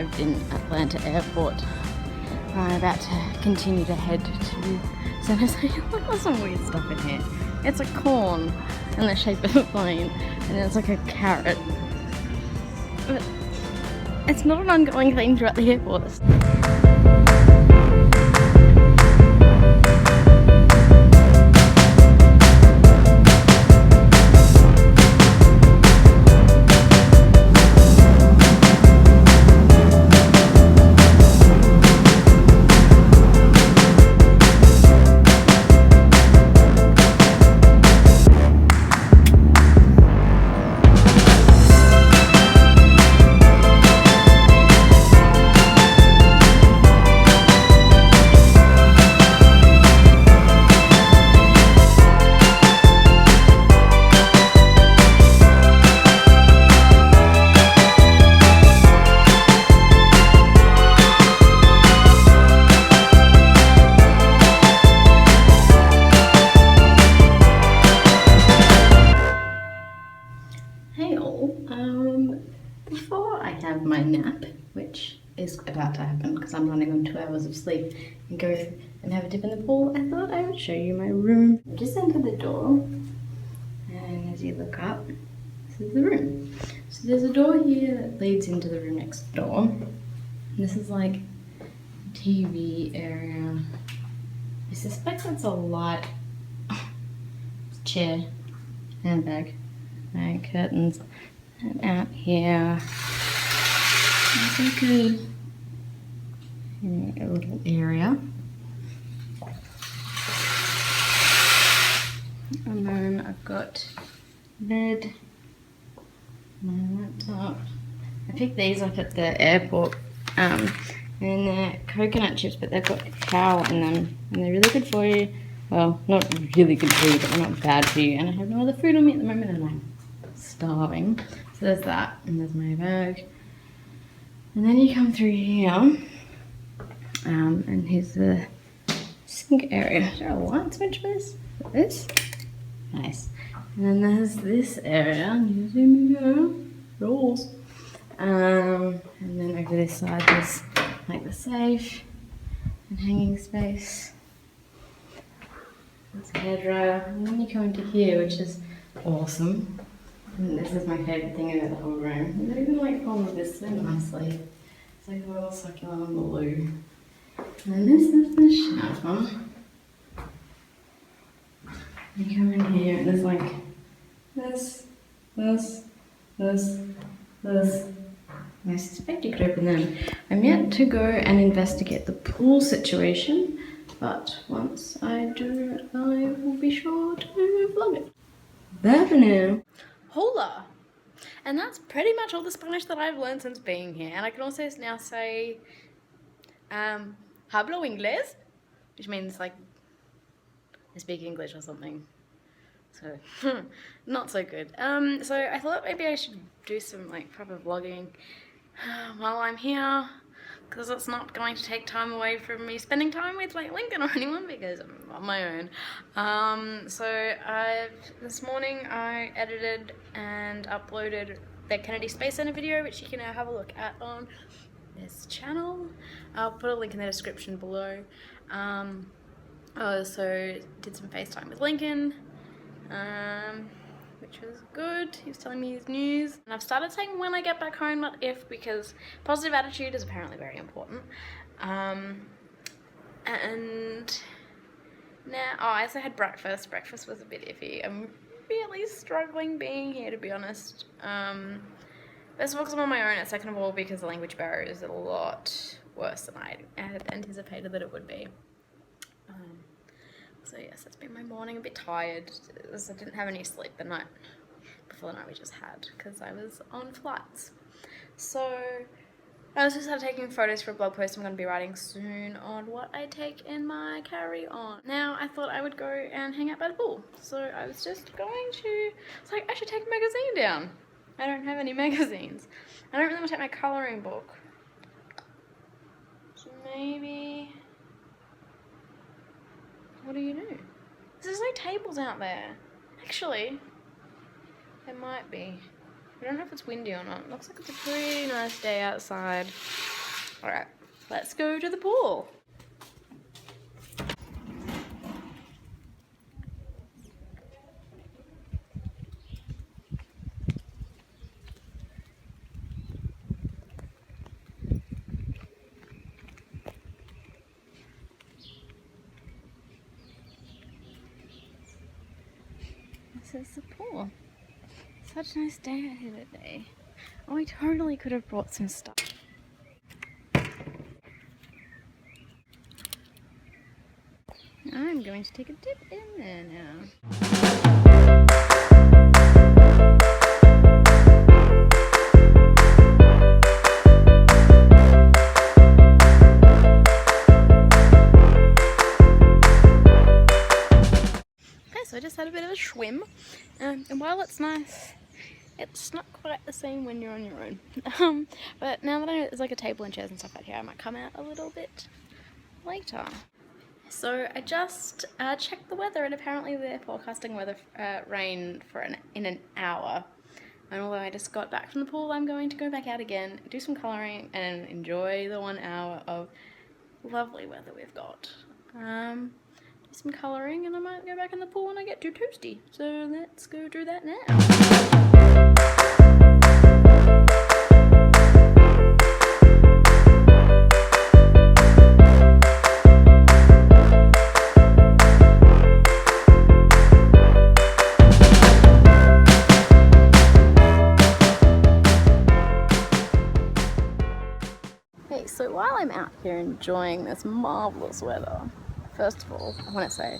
arrived in Atlanta Airport. I'm about to continue to head to San Jose. Look at some weird stuff in here. It's a corn in the shape of a plane, and it's like a carrot. But it's not an ongoing thing throughout the airport. Before I have my nap, which is about to happen because I'm running on 2 hours of sleep, and go and have a dip in the pool, I thought I would show you my room. I just entered the door, and as you look up, this is the room. So there's a door here that leads into the room next door. And this is like a TV area. I suspect it's a light chair, handbag, and curtains. And out here, there's like a little area. And then I've got bed, my laptop. I picked these up at the airport, and they're coconut chips, but they've got cacao in them, and they're really good for you. Well, not really good for you, but they're not bad for you. And I have no other food on me at the moment, and I'm starving. So there's that, and there's my bag. And then you come through here, and here's the sink area. Is there a light switch for this? This? Nice. And then there's this area, and you see me go, rolls. And then over this side there's like the safe and hanging space. There's a hairdryer. And then you come into here, which is awesome. And this is my favourite thing about the whole room. They even like folded this so nicely. It's like a little succulent blue. And then this is the shower. You come in here and there's like this. I suspect you could open them. I'm yet to go and investigate the pool situation, but once I do, I will be sure to vlog it. Bye for now. Hola! And that's pretty much all the Spanish that I've learned since being here. And I can also now say, hablo inglés, which means like, I speak English or something. So, not so good. So I thought maybe I should do some like proper vlogging while I'm here, because it's not going to take time away from me spending time with like Lincoln or anyone, because I'm on my own. So this morning I edited and uploaded the Kennedy Space Center video, which you can now have a look at on this channel. I'll put a link in the description below. I also did some FaceTime with Lincoln, which was good. He was telling me his news. And I've started saying when I get back home, not if, because positive attitude is apparently very important. And now, I also had breakfast. Breakfast was a bit iffy. I'm really struggling being here, to be honest. First of all, because I'm on my own, and second of all, because the language barrier is a lot worse than I had anticipated that it would be. So yes, it's been my morning, a bit tired, as I didn't have any sleep the night before the night we just had, because I was on flights. So I was just taking photos for a blog post I'm going to be writing soon on what I take in my carry-on. Now I thought I would go and hang out by the pool, so I was just going to, it's like I should take a magazine down. I don't have any magazines. I don't really want to take my colouring book, so maybe, what do you do? There's no tables out there. Actually, there might be. I don't know if it's windy or not. It looks like it's a pretty nice day outside. Alright, let's go to the pool. This is the pool. Such a nice day out here today. Oh, I totally could have brought some stuff. I'm going to take a dip in there now. Okay, so I just had a bit of a swim, and while it's nice, it's not quite the same when you're on your own. But now that I know there's like a table and chairs and stuff out here, I might come out a little bit later. So I just checked the weather, and apparently they're forecasting weather rain for in an hour. And although I just got back from the pool, I'm going to go back out again, do some colouring, and enjoy the 1 hour of lovely weather we've got. Do some colouring, and I might go back in the pool when I get too toasty. So let's go do that now. So while I'm out here enjoying this marvellous weather, first of all, I want to say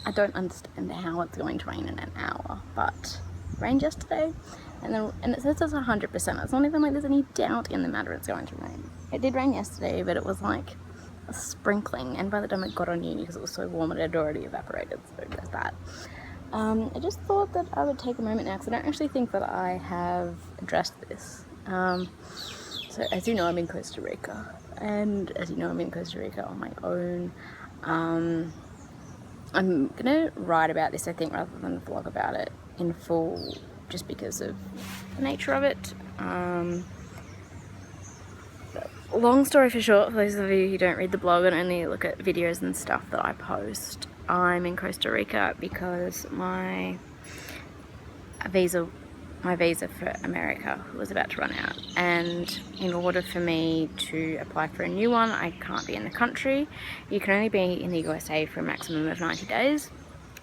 I don't understand how it's going to rain in an hour, but it rained yesterday, and it says it's 100%. It's not even like there's any doubt in the matter it's going to rain. It did rain yesterday, but it was like a sprinkling, and by the time it got on uni, because it was so warm, it had already evaporated, so there's that. I just thought that I would take a moment now, because I don't actually think that I have addressed this. So as you know, I'm in Costa Rica, and as you know, I'm in Costa Rica on my own. I'm gonna write about this, I think, rather than vlog about it in full, just because of the nature of it. Long story for short, for those of you who don't read the blog and only look at videos and stuff that I post, I'm in Costa Rica because my visa for America was about to run out, and in order for me to apply for a new one, I can't be in the country. You can only be in the USA for a maximum of 90 days,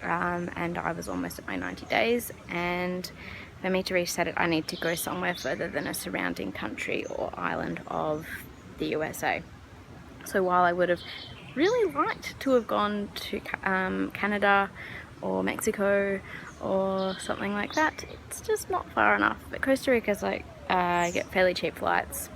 and I was almost at my 90 days, and for me to reset it, I need to go somewhere further than a surrounding country or island of the USA. So while I would have really liked to have gone to Canada or Mexico or something like that, it's just not far enough. But Costa Rica's like, I get fairly cheap flights.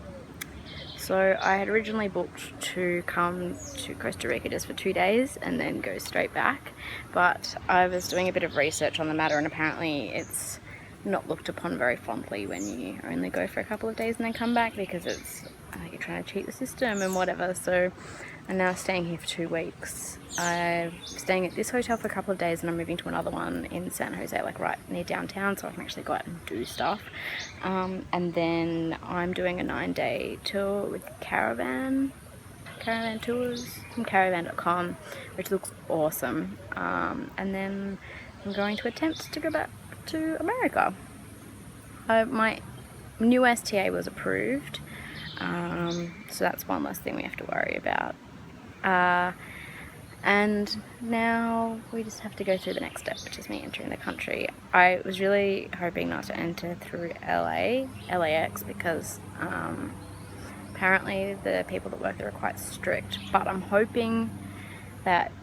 So I had originally booked to come to Costa Rica just for 2 days and then go straight back. But I was doing a bit of research on the matter, and apparently it's not looked upon very fondly when you only go for a couple of days and then come back, because it's you're trying to cheat the system and whatever. So I'm now staying here for 2 weeks. I'm staying at this hotel for a couple of days, and I'm moving to another one in San Jose, like right near downtown, so I can actually go out and do stuff. And then I'm doing a 9-day tour with Caravan Tours from caravan.com, which looks awesome. And then I'm going to attempt to go back to America. My new STA was approved, so that's one less thing we have to worry about. And now we just have to go through the next step, which is me entering the country. I was really hoping not to enter through LAX, because apparently the people that work there are quite strict, but I'm hoping that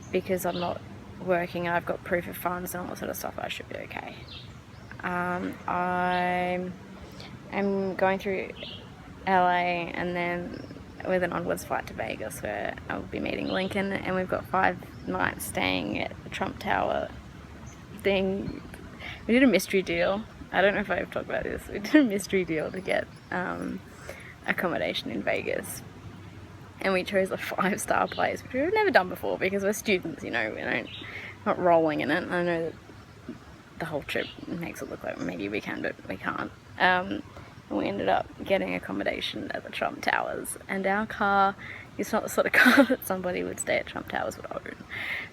because I'm not working and I've got proof of funds and all that sort of stuff, I should be okay. I'm going through LA and then with an onwards flight to Vegas, where I'll be meeting Lincoln, and we've got 5 nights staying at the Trump Tower thing. We did a mystery deal. I don't know if I've talked about this. We did a mystery deal to get accommodation in Vegas, and we chose a 5-star place, which we've never done before because we're students, you know, we're not rolling in it. I know that the whole trip makes it look like maybe we can, but we can't. and we ended up getting accommodation at the Trump Towers, and our car is not the sort of car that somebody would stay at Trump Towers would own.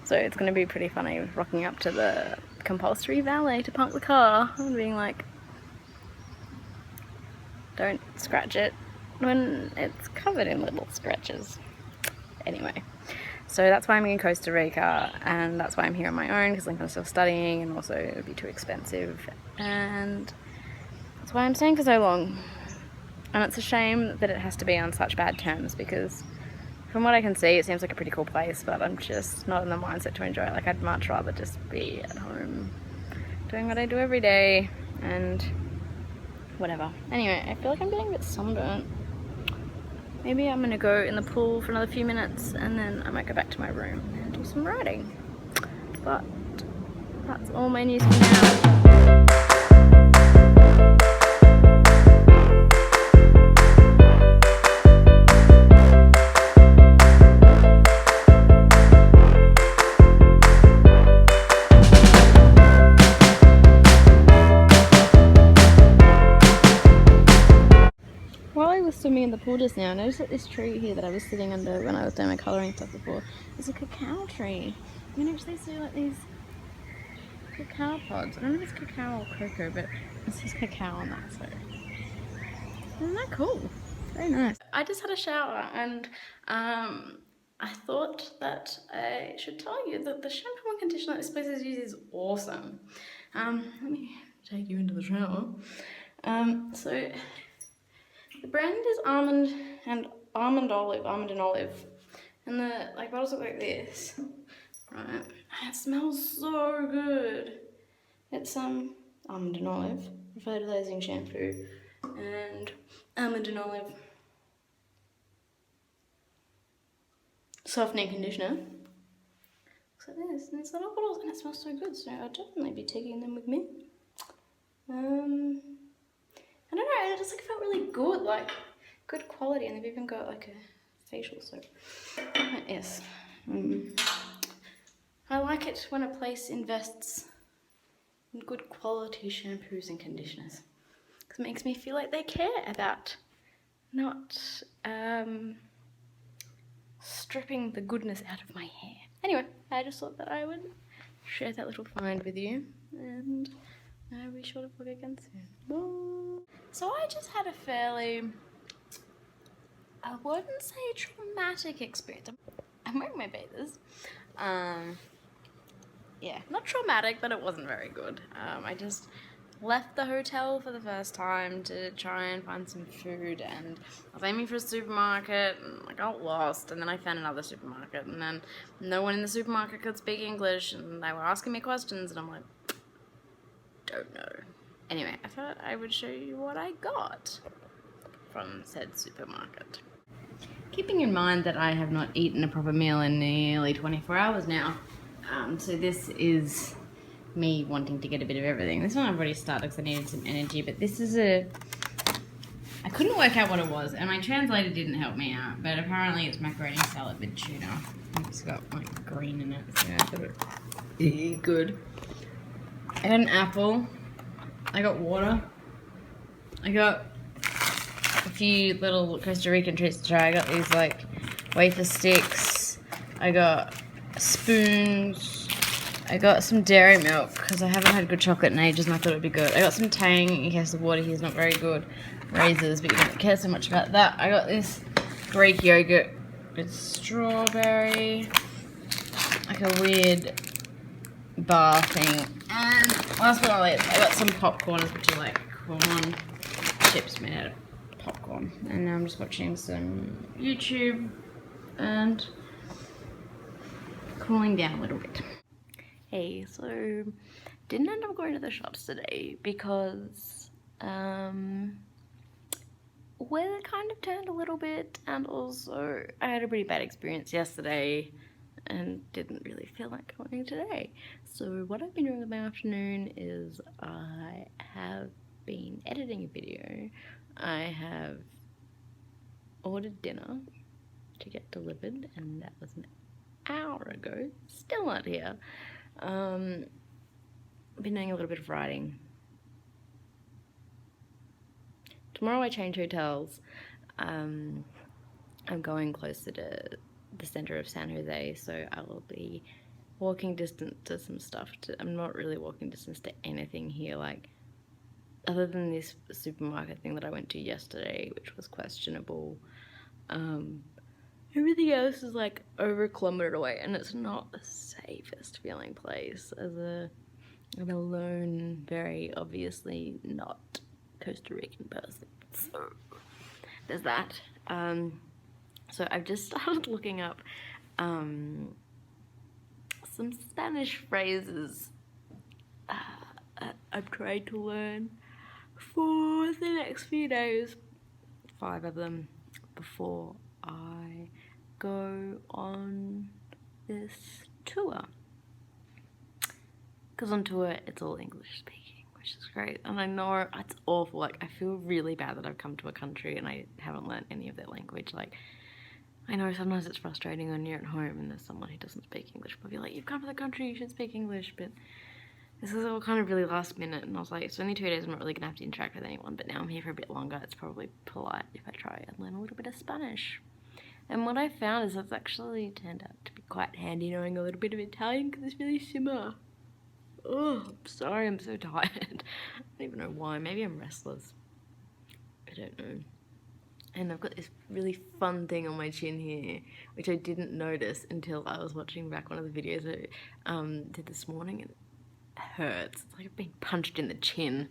So it's going to be pretty funny rocking up to the compulsory valet to park the car and being like, don't scratch it when it's covered in little scratches. Anyway, so that's why I'm in Costa Rica, and that's why I'm here on my own, because Lincoln's still studying, and also it would be too expensive, and that's why I'm staying for so long. And it's a shame that it has to be on such bad terms, because from what I can see, it seems like a pretty cool place, but I'm just not in the mindset to enjoy it. Like, I'd much rather just be at home doing what I do every day and whatever. Anyway, I feel like I'm getting a bit sunburnt. Maybe I'm gonna go in the pool for another few minutes and then I might go back to my room and do some writing. But that's all my news for now. While I was swimming in the pool just now, I noticed that this tree here that I was sitting under when I was doing my colouring stuff before is a cacao tree. You can actually see like these cacao pods. I don't know if it's cacao or cocoa, but it says cacao on that, so isn't that cool? Very nice. I just had a shower and I thought that I should tell you that the shampoo and conditioner that this place is using is awesome. Let me take you into the shower. So the brand is almond and olive, and the bottles look like this, right? And it smells so good. It's almond and olive revitalizing shampoo and almond and olive softening conditioner. Looks like this, and it's little bottles, and it smells so good. So I'll definitely be taking them with me. I don't know, it just felt really good, like good quality, and they've even got like a facial soap. Yes. I like it when a place invests in good quality shampoos and conditioners, because it makes me feel like they care about not stripping the goodness out of my hair. Anyway, I just thought that I would share that little find with you, and I'll be sure to vlog again soon. Bye. So I just had a fairly, I wouldn't say traumatic experience. I'm wearing my bathers. Yeah, not traumatic, but it wasn't very good. I just left the hotel for the first time to try and find some food, and I was aiming for a supermarket, and I got lost, and then I found another supermarket, and then no one in the supermarket could speak English, and they were asking me questions, and I'm like, don't know. Anyway, I thought I would show you what I got from said supermarket. Keeping in mind that I have not eaten a proper meal in nearly 24 hours now, so this is me wanting to get a bit of everything. This one I've already started because I needed some energy, but this is I couldn't work out what it was, and my translator didn't help me out, but apparently it's macaroni salad with tuna. It's got like green in it, so I thought it was good. I got an apple, I got water, I got a few little Costa Rican treats to try. I got these like wafer sticks, I got spoons, I got some dairy milk because I haven't had good chocolate in ages and I thought it would be good. I got some Tang in case the water here is not very good. Razors, but you don't care so much about that. I got this Greek yogurt with strawberry, like a weird bar thing. And last but not least, I got some popcorn, which are like corn chips made out of popcorn. And now I'm just watching some YouTube and cooling down a little bit. Hey, so didn't end up going to the shops today because weather kind of turned a little bit, and also I had a pretty bad experience yesterday and didn't really feel like going today. So what I've been doing with my afternoon is I have been editing a video. I have ordered dinner to get delivered, and that was an hour ago. Still not here. I've been doing a little bit of writing. tomorrow I change hotels. I'm going closer to the center of San Jose, so I will be walking distance to some stuff. I'm not really walking distance to anything here, like, other than this supermarket thing that I went to yesterday, which was questionable. Everything else is like over a kilometer away, and it's not the safest feeling place as a lone, very obviously not Costa Rican person. So there's that. So I've just started looking up some Spanish phrases I've tried to learn for the next few days, 5 of them, before I go on this tour. Because on tour it's all English speaking, which is great. And I know it's awful, like I feel really bad that I've come to a country and I haven't learned any of their language. Like, I know sometimes it's frustrating when you're at home and there's someone who doesn't speak English, but be like, you've come to the country, you should speak English. But this is all kind of really last minute, and I was like, it's only 2 days, I'm not really gonna have to interact with anyone, but now I'm here for a bit longer, it's probably polite if I try and learn a little bit of Spanish. And what I found is it's actually turned out to be quite handy knowing a little bit of Italian, because it's really similar. Oh, I'm sorry, I'm so tired. I don't even know why, maybe I'm restless. I don't know. And I've got this really fun thing on my chin here, which I didn't notice until I was watching back one of the videos I did this morning, and hurts. It's like being punched in the chin.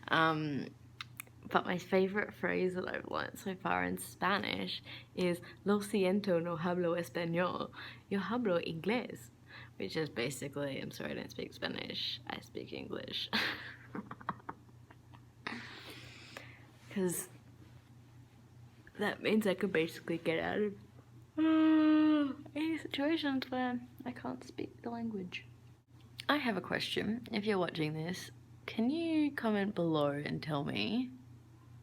But my favorite phrase that I've learned so far in Spanish is "Lo siento, no hablo español. Yo hablo inglés," which is basically, I'm sorry I don't speak Spanish, I speak English. Because that means I could basically get out of any situations where I can't speak the language. I have a question. If you're watching this, can you comment below and tell me,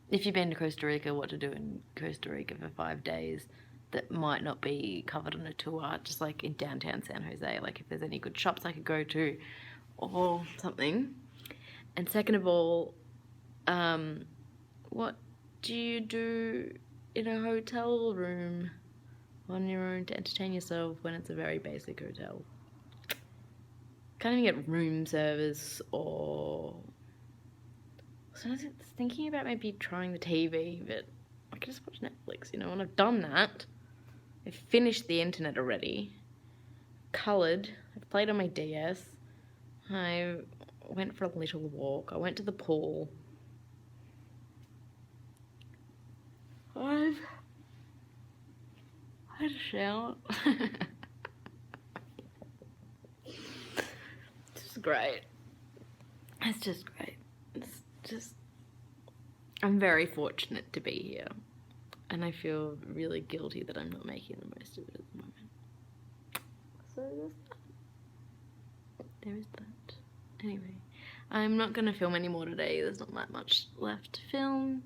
if you've been to Costa Rica, what to do in Costa Rica for 5 days that might not be covered on a tour, just like in downtown San Jose, like if there's any good shops I could go to or something. And second of all, what do you do in a hotel room on your own to entertain yourself when it's a very basic hotel? Can't even get room service, or so I was thinking about maybe trying the TV, but I could just watch Netflix, you know, and I've done that. I've finished the internet already, coloured, I've played on my DS, I went for a little walk, I went to the pool, I've had a shower. It's great. It's just great. It's just, I'm very fortunate to be here, and I feel really guilty that I'm not making the most of it at the moment. So there's that. There is that. Anyway, I'm not going to film anymore today. There's not that much left to film.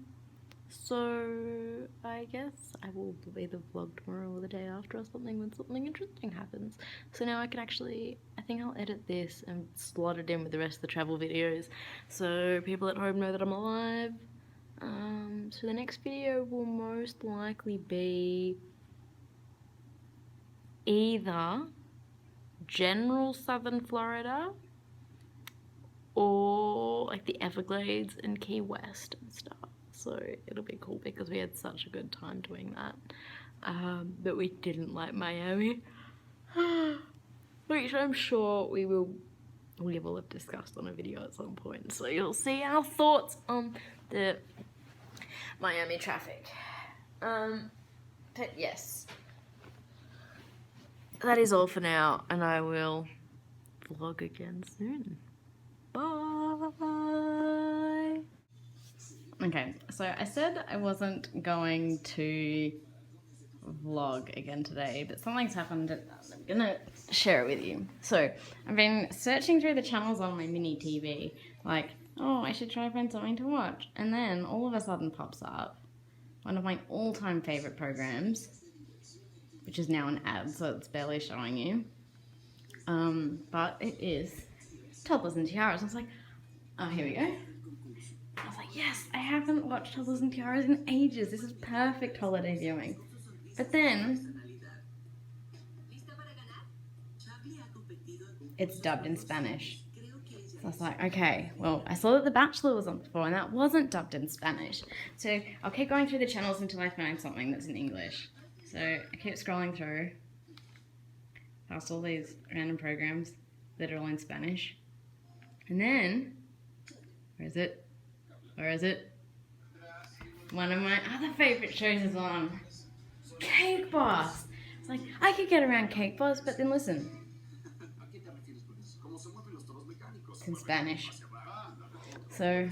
So I guess I will either vlog tomorrow or the day after or something when something interesting happens. So now I can actually, I think I'll edit this and slot it in with the rest of the travel videos so people at home know that I'm alive. So the next video will most likely be either general southern Florida or like the Everglades and Key West and stuff. So it'll be cool because we had such a good time doing that. But we didn't like Miami, which I'm sure we will have discussed on a video at some point. So you'll see our thoughts on the Miami traffic. But yes, that is all for now, and I will vlog again soon. Bye. Okay, so I said I wasn't going to vlog again today, but something's happened and I'm gonna share it with you. So I've been searching through the channels on my mini TV, like, oh, I should try to find something to watch, and then all of a sudden pops up one of my all-time favorite programs, which is now an ad, so it's barely showing you, but it is Toddlers and Tiaras. I was like, oh, here we go. I was like, yes, I haven't watched Toddlers and Tiaras in ages. This is perfect holiday viewing. But then it's dubbed in Spanish. So I was like, okay, well, I saw that The Bachelor was on before and that wasn't dubbed in Spanish. So I'll keep going through the channels until I find something that's in English. So I keep scrolling through past all these random programs that are all in Spanish. And then, where is it? Where is it? One of my other favourite shows is on. Cake Boss! It's like, I could get around Cake Boss, but then listen. It's in Spanish. So,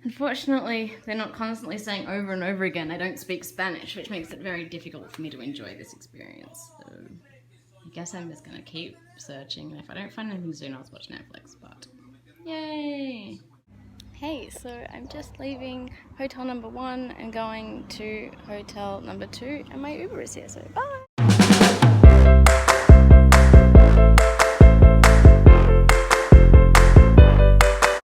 unfortunately, they're not constantly saying over and over again, I don't speak Spanish, which makes it very difficult for me to enjoy this experience. So, I guess I'm just going to keep searching, and if I don't find anything soon, I'll watch Netflix, but yay! Hey, so I'm just leaving hotel number 1 and going to hotel number 2, and my Uber is here, so bye!